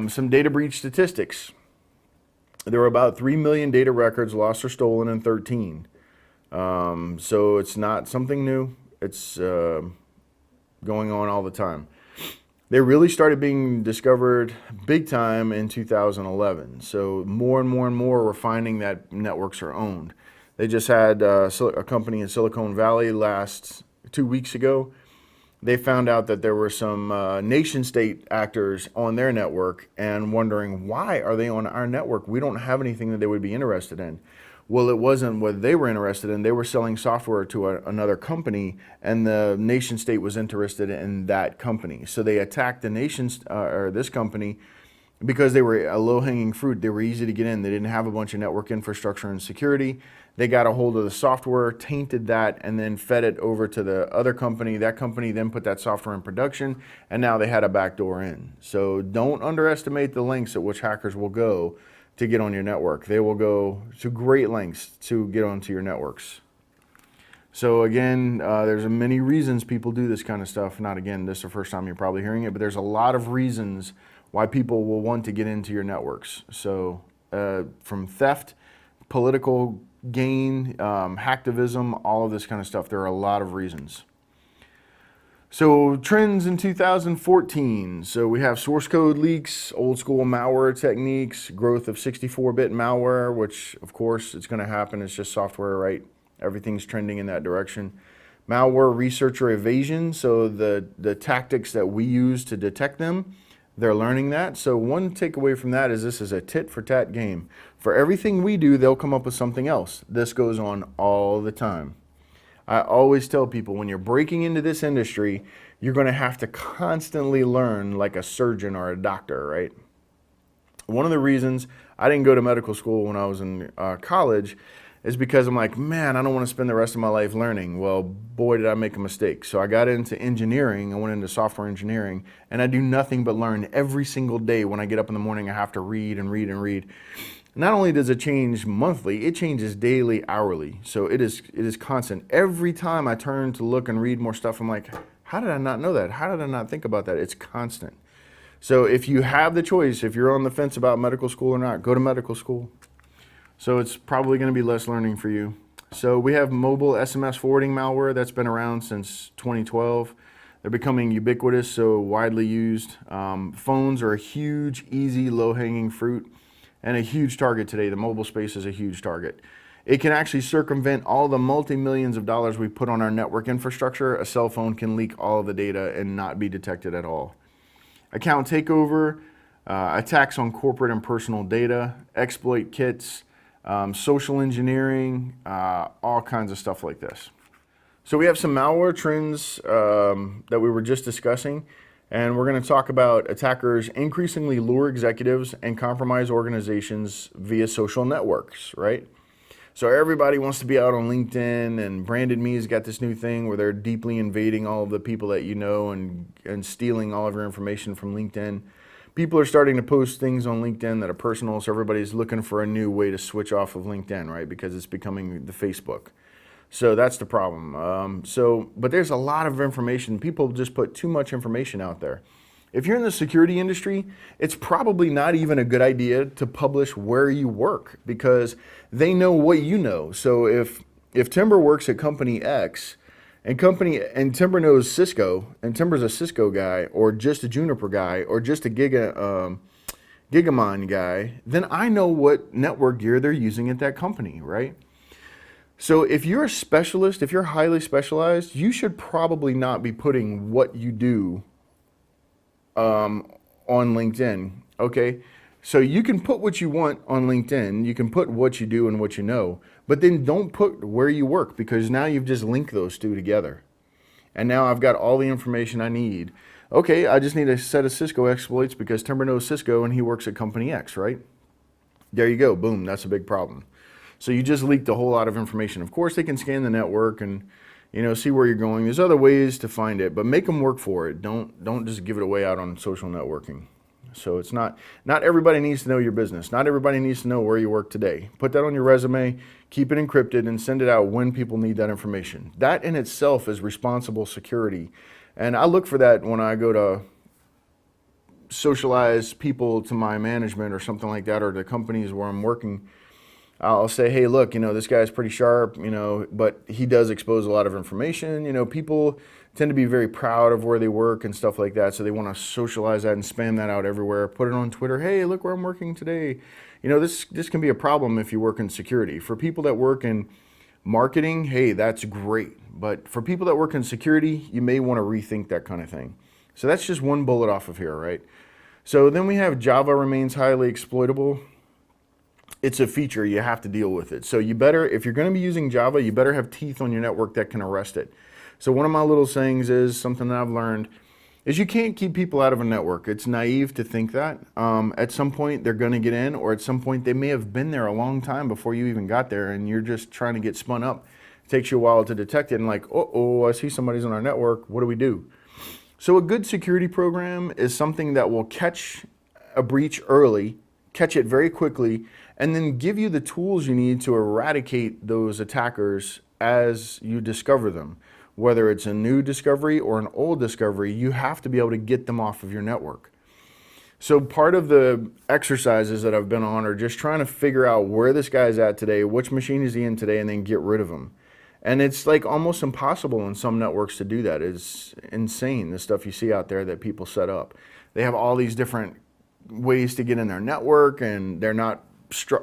Some data breach statistics. There were about 3 million data records lost or stolen in 13. So it's not something new. It's going on all the time. They really started being discovered big time in 2011. So more and more and more we're finding that networks are owned. They just had a company in Silicon Valley 2 weeks ago. They found out that there were some nation state actors on their network and wondering, why are they on our network? We don't have anything that they would be interested in. Well, it wasn't what they were interested in. They were selling software to another company, and the nation state was interested in that company. So they attacked this company because they were a low-hanging fruit. They were easy to get in. They didn't have a bunch of network infrastructure and security. They got a hold of the software, tainted that, and then fed it over to the other company. That company then put that software in production, and now they had a backdoor in. So don't underestimate the lengths at which hackers will go to get on your network. They will go to great lengths to get onto your networks. So again, there's many reasons people do this kind of stuff. Not again, this is the first time you're probably hearing it, but there's a lot of reasons why people will want to get into your networks. So from theft, political gain, hacktivism, all of this kind of stuff. There are a lot of reasons. So trends in 2014. So we have source code leaks, old school malware techniques, growth of 64-bit malware, which of course it's going to happen. It's just software, right? Everything's trending in that direction. Malware researcher evasion. So the tactics that we use to detect them, they're learning that. So one takeaway from that is this is a tit for tat game. For everything we do, they'll come up with something else. This goes on all the time. I always tell people, when you're breaking into this industry, you're going to have to constantly learn like a surgeon or a doctor, right? One of the reasons I didn't go to medical school when I was in college is because I'm like, man, I don't want to spend the rest of my life learning. Well, boy, did I make a mistake. So I got into engineering. I went into software engineering, and I do nothing but learn every single day. When I get up in the morning, I have to read and read and read. Not only does it change monthly, it changes daily, hourly. So it is constant. Every time I turn to look and read more stuff, I'm like, how did I not know that? How did I not think about that? It's constant. So if you have the choice, if you're on the fence about medical school or not, go to medical school. So it's probably going to be less learning for you. So we have mobile SMS forwarding malware that's been around since 2012. They're becoming ubiquitous, so widely used. Phones are a huge, easy, low-hanging fruit and a huge target today. The mobile space is a huge target. It can actually circumvent all the multi-millions of dollars we put on our network infrastructure. A cell phone can leak all of the data and not be detected at all. Account takeover, attacks on corporate and personal data, exploit kits, social engineering, all kinds of stuff like this. So we have some malware trends that we were just discussing, and we're going to talk about attackers increasingly lure executives and compromise organizations via social networks, right? So everybody wants to be out on LinkedIn, and Branded Me's got this new thing where they're deeply invading all of the people that you know and stealing all of your information from LinkedIn. People are starting to post things on LinkedIn that are personal, so everybody's looking for a new way to switch off of LinkedIn, right? Because it's becoming the Facebook. So that's the problem. But there's a lot of information. People just put too much information out there. If you're in the security industry, it's probably not even a good idea to publish where you work because they know what you know. So if Timber works at company X and Timber knows Cisco and Timber's a Cisco guy or just a Juniper guy or just a Gigamon guy, then I know what network gear they're using at that company, right? So if you're a specialist, if you're highly specialized, you should probably not be putting what you do on LinkedIn, okay? So you can put what you want on LinkedIn, you can put what you do and what you know, but then don't put where you work because now you've just linked those two together. And now I've got all the information I need. Okay, I just need a set of Cisco exploits because Timber knows Cisco and he works at company X, right? There you go, boom, that's a big problem. So you just leaked a whole lot of information. Of course, they can scan the network and see where you're going. There's other ways to find it, but make them work for it. Don't just give it away out on social networking. So it's not everybody needs to know your business. Not everybody needs to know where you work today. Put that on your resume, keep it encrypted, and send it out when people need that information. That in itself is responsible security. And I look for that when I go to socialize people to my management or something like that, or the companies where I'm working, I'll say, hey, look, this guy's pretty sharp, but he does expose a lot of information. People tend to be very proud of where they work and stuff like that, so they want to socialize that and spam that out everywhere. Put it on Twitter, hey, look where I'm working today. This can be a problem if you work in security. For people that work in marketing, hey, that's great. But for people that work in security, you may want to rethink that kind of thing. So that's just one bullet off of here, right? So then we have Java remains highly exploitable. It's a feature, you have to deal with it. So you better, if you're going to be using Java, you better have teeth on your network that can arrest it. So one of my little sayings is, something that I've learned, is you can't keep people out of a network. It's naive to think that. At some point they're going to get in, or at some point they may have been there a long time before you even got there, and you're just trying to get spun up. It takes you a while to detect it, and like, uh-oh, I see somebody's on our network. What do we do? So a good security program is something that will catch a breach early, catch it very quickly, and then give you the tools you need to eradicate those attackers as you discover them. Whether it's a new discovery or an old discovery, you have to be able to get them off of your network. So part of the exercises that I've been on are just trying to figure out where this guy's at today, which machine is he in today, and then get rid of him. And it's like almost impossible in some networks to do that. It's insane, the stuff you see out there that people set up. They have all these different ways to get in their network, and they're not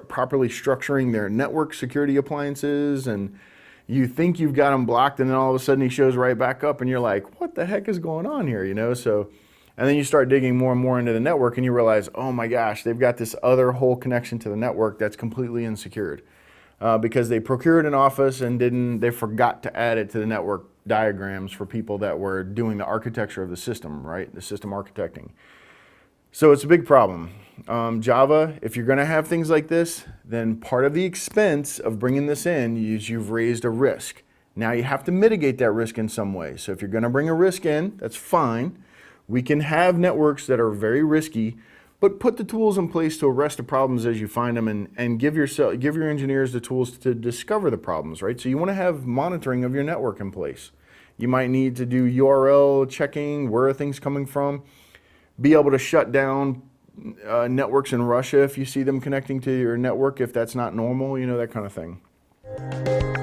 properly structuring their network security appliances, and you think you've got him blocked, and then all of a sudden he shows right back up, and you're like, what the heck is going on here, So, and then you start digging more and more into the network, and you realize, oh my gosh, they've got this other whole connection to the network that's completely unsecured, because they procured an office and they forgot to add it to the network diagrams for people that were doing the architecture of the system, right? The system architecting. So it's a big problem. Java, if you're going to have things like this, then part of the expense of bringing this in is you've raised a risk. Now you have to mitigate that risk in some way. So if you're going to bring a risk in, that's fine. We can have networks that are very risky, but put the tools in place to arrest the problems as you find them, and give your engineers the tools to discover the problems, right? So you want to have monitoring of your network in place. You might need to do URL checking, where are things coming from, be able to shut down networks in Russia if you see them connecting to your network, if that's not normal, that kind of thing.